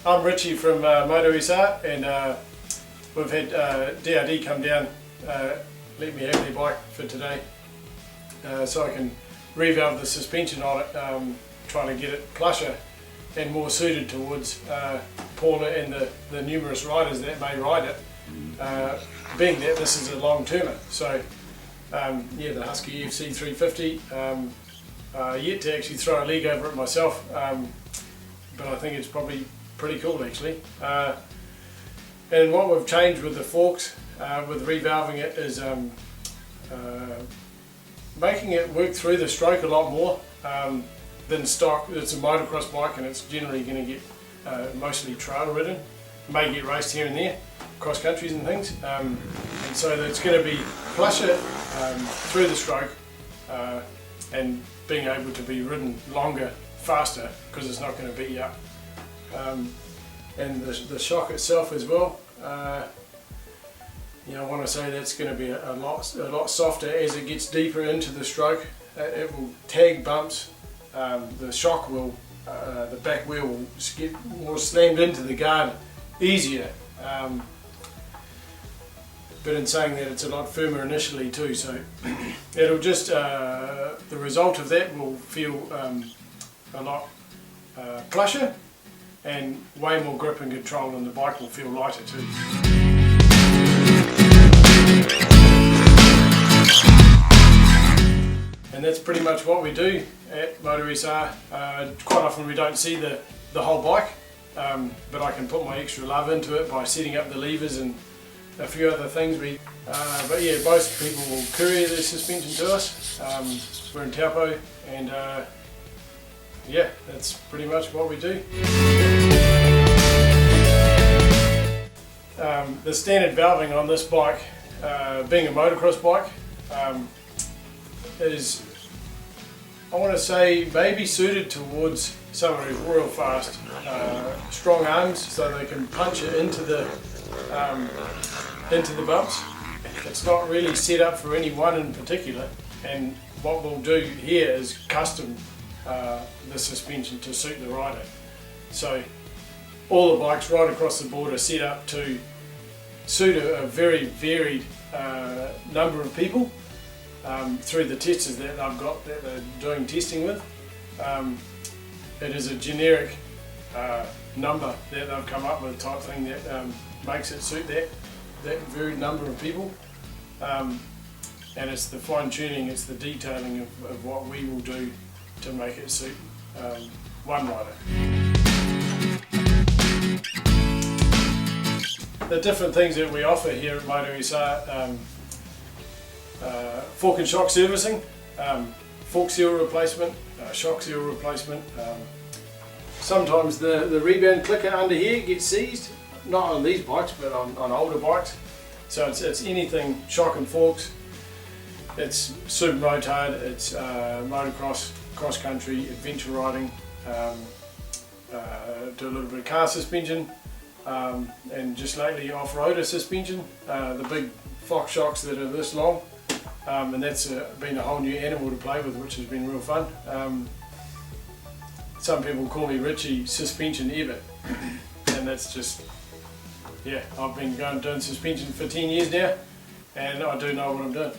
I'm Richie from MotoSR, and we've had DRD come down, let me have their bike for today, so I can revalve the suspension on it, trying to get it plusher and more suited towards Paula and the numerous riders that may ride it, being that this is a long-termer. So yeah, the Husqvarna FC350, yet to actually throw a leg over it myself, but I think it's probably pretty cool actually. And what we've changed with the forks, with revalving it, is making it work through the stroke a lot more than stock. It's a motocross bike and it's generally going to get mostly trail ridden, may get raced here and there, cross countries and things, and so it's going to be plusher through the stroke and being able to be ridden longer, faster, because it's not going to beat you up. And the shock itself as well, you know, I want to say that's going to be a lot softer as it gets deeper into the stroke. It will tag bumps, the shock will, the back wheel will get more slammed into the guard easier, but in saying that, it's a lot firmer initially too, so it'll just, the result of that will feel a lot plusher and way more grip and control, and the bike will feel lighter too. And that's pretty much what we do at MotoSR. Quite often we don't see the whole bike, but I can put my extra love into it by setting up the levers and a few other things. But yeah, most people will courier their suspension to us. We're in Taupo, and yeah, that's pretty much what we do. The standard valving on this bike, being a motocross bike, is, I want to say, maybe suited towards someone who's real fast, strong arms, so they can punch it into the bumps. It's not really set up for any one in particular, and what we'll do here is custom the suspension to suit the rider. So all the bikes right across the board are set up to suit a very varied number of people through the testers that I've got that they're doing testing with. It is a generic number that they've come up with type thing that makes it suit that varied number of people, and it's the fine tuning, it's the detailing of what we will do to make it suit one rider. The different things that we offer here at MotoSR, fork and shock servicing, fork seal replacement, shock seal replacement. Sometimes the rebound clicker under here gets seized, not on these bikes but on older bikes. So it's anything shock and forks. It's super motard, it's motocross, cross country, adventure riding, do a little bit of car suspension, and just lately off-roader suspension, the big Fox shocks that are this long, and that's been a whole new animal to play with, which has been real fun. Some people call me Richie Suspension Ebbett, and that's just, yeah, I've been doing suspension for 10 years now, and I do know what I'm doing.